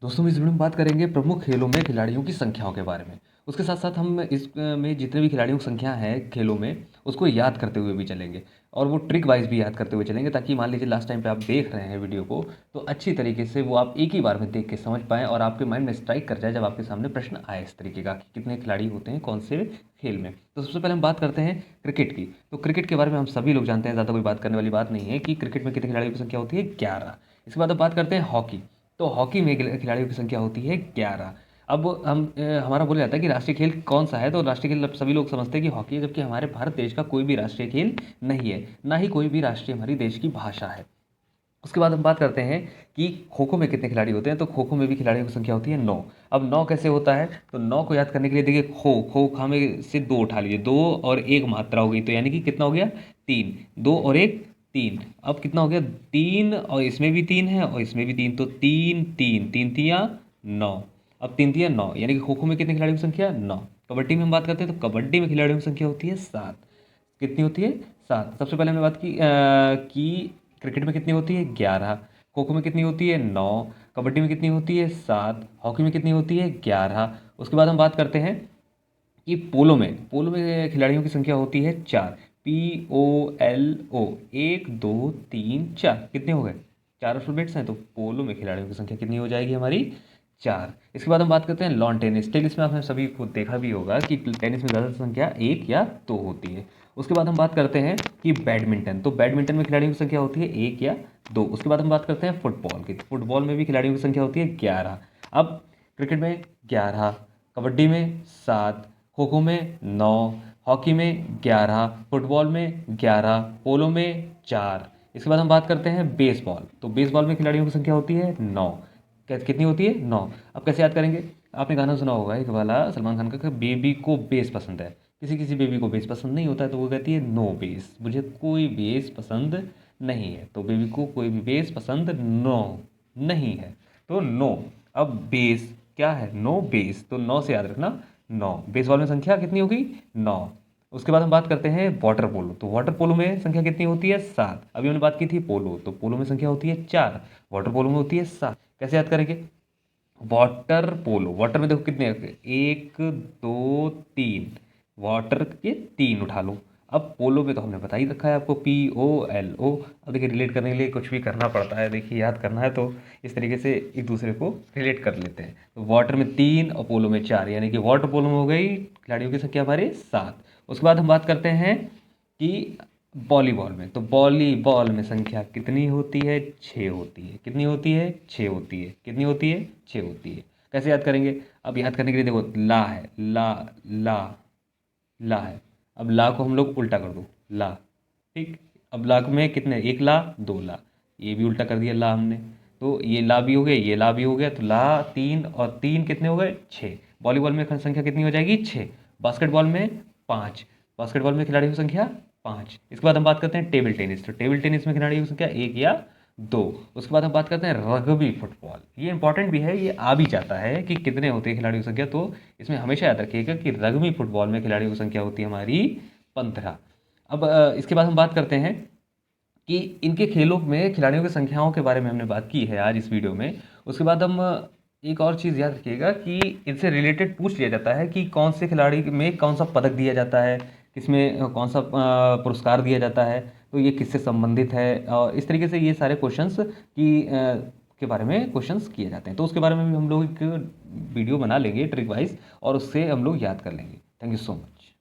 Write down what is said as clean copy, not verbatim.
दोस्तों हम इस वीडियो में बात करेंगे प्रमुख खेलों में खिलाड़ियों की संख्याओं के बारे में। उसके साथ साथ हम इस में जितने भी खिलाड़ियों की संख्या है खेलों में उसको याद करते हुए भी चलेंगे और वो ट्रिक वाइज भी याद करते हुए चलेंगे, ताकि मान लीजिए लास्ट टाइम पे आप देख रहे हैं वीडियो को तो अच्छी तरीके से वो आप एक ही बार में देख के समझ पाएँ और आपके माइंड में स्ट्राइक कर जाए जब आपके सामने प्रश्न आए इस तरीके का कि कितने खिलाड़ी होते हैं कौन से खेल में। तो सबसे पहले हम बात करते हैं क्रिकेट की। तो क्रिकेट के बारे में हम सभी लोग जानते हैं, ज़्यादा कोई बात करने वाली बात नहीं है कि क्रिकेट में कितने खिलाड़ियों की संख्या होती है, 11। इसके बाद अब बात करते हैं हॉकी। तो हॉकी में खिलाड़ियों की संख्या होती है 11। अब हमारा बोला जाता है कि राष्ट्रीय खेल कौन सा है, तो राष्ट्रीय खेल अब सभी लोग समझते हैं कि हॉकी है, जबकि हमारे भारत देश का कोई भी राष्ट्रीय खेल नहीं है, ना ही कोई भी राष्ट्रीय हमारी देश की भाषा है। उसके बाद हम बात करते हैं कि खो खो में कितने खिलाड़ी होते हैं। तो खो खो में भी खिलाड़ियों की संख्या होती है 9। अब 9 कैसे होता है, तो 9 को याद करने के लिए देखिए खो खो खा में से 2 उठा लीजिए, 2 और 1 मात्रा हो गई, तो यानी कि कितना हो गया 3। 2 और 1 3। अब कितना हो गया 3, और इसमें भी 3 है और इसमें भी 3, तो 3 3 3 तिया 9। अब 3 तिया 9, यानी कि खो खो में कितने खिलाड़ियों की संख्या 9। कबड्डी में हम बात करते हैं तो कबड्डी में खिलाड़ियों की संख्या होती है 7। कितनी होती है 7। सबसे पहले हमने बात की कि क्रिकेट में कितनी होती है 11, खो खो में कितनी होती है 9, कबड्डी में कितनी होती है 7, हॉकी में कितनी होती है 11। उसके बाद हम बात करते हैं कि पोलो में खिलाड़ियों की संख्या होती है 4। POLO 1 2 3 4, कितने हो गए 4 अल्फाबेट्स हैं, तो पोलो में खिलाड़ियों की संख्या कितनी हो जाएगी हमारी 4। इसके बाद हम बात करते हैं लॉन टेनिस। टेनिस में आपने सभी को देखा भी होगा कि टेनिस में ज़्यादा संख्या 1 या 2 होती है। उसके बाद हम बात करते हैं कि बैडमिंटन। तो बैडमिंटन में खिलाड़ियों की संख्या होती है 1 या 2। उसके बाद हम बात करते हैं फुटबॉल की। तो फुटबॉल में भी खिलाड़ियों की संख्या होती है 11। अब क्रिकेट में 11, कबड्डी में 7, खो खो में 9, हॉकी में 11, फुटबॉल में 11, पोलो में 4। इसके बाद हम बात करते हैं बेसबॉल। तो बेसबॉल में खिलाड़ियों की संख्या होती है 9। कितनी होती है 9। अब कैसे याद करेंगे, आपने गाना सुना होगा एक वाला सलमान खान का कि बेबी को बेस पसंद है। किसी किसी बेबी को बेस पसंद नहीं होता है, तो वो कहती है नो बेस, मुझे कोई बेस पसंद नहीं है। तो बेबी को कोई भी बेस पसंद नो नहीं है, तो नो। अब बेस क्या है, नो बेस, तो 9 से याद रखना 9। बेसबॉल में संख्या कितनी होगी 9। उसके बाद हम बात करते हैं वाटर पोलो। तो वाटर पोलो में संख्या कितनी होती है 7। अभी हमने बात की थी पोलो, तो पोलो में संख्या होती है 4, वाटर पोलो में होती है 7। कैसे याद करेंगे, वाटर पोलो, वाटर में देखो कितने हैं, 1 2 3, वाटर के 3 उठा लो। अब पोलो में तो हमने बता ही रखा है आपको POLO। अब देखिए रिलेट करने के लिए कुछ भी करना पड़ता है, देखिए याद करना है तो इस तरीके से एक दूसरे को रिलेट कर लेते हैं। तो वाटर में 3 और पोलो में 4, यानी कि वाटर पोलो में हो गई खिलाड़ियों की संख्या हमारे 7। उसके बाद हम बात करते हैं कि वॉलीबॉल में। तो वॉलीबॉल में संख्या कितनी होती है 6 होती है। कितनी होती है 6 होती है। कितनी होती है 6 होती है। कैसे याद करेंगे, अब याद करने के लिए देखो ला है, ला ला ला है। अब ला को हम लोग उल्टा कर दो ला, ठीक। अब ला में कितने, 1 ला 2 ला, ये भी उल्टा कर दिया ला हमने, तो ये ला भी हो गया ये ला भी हो गया, तो ला 3 और 3 कितने हो गए 6। वॉलीबॉल में संख्या कितनी हो जाएगी 6। बास्केटबॉल में 5, बास्केटबॉल में खिलाड़ियों की संख्या 5। इसके बाद हम बात करते हैं टेबल टेनिस। तो टेबल टेनिस में खिलाड़ियों की संख्या 1 या 2। उसके बाद हम बात करते हैं रग्बी फुटबॉल। ये इंपॉर्टेंट भी है, ये आ भी जाता है कि कितने होते हैं खिलाड़ियों की संख्या, तो इसमें हमेशा याद रखिएगा कि रग्बी फुटबॉल में खिलाड़ियों की संख्या होती है हमारी 15। अब इसके बाद हम बात करते हैं कि इनके खेलों में खिलाड़ियों की संख्याओं के बारे में हमने बात की है आज इस वीडियो में। उसके बाद हम एक और चीज़ याद रखिएगा कि इनसे रिलेटेड पूछ लिया जाता है कि कौन से खिलाड़ी में कौन सा पदक दिया जाता है, किसमें कौन सा पुरस्कार दिया जाता है, तो ये किससे संबंधित है, और इस तरीके से ये सारे क्वेश्चंस के बारे में क्वेश्चंस किए जाते हैं। तो उसके बारे में भी हम लोग एक वीडियो बना लेंगे ट्रिक वाइज और उससे हम लोग याद कर लेंगे। Thank you so much.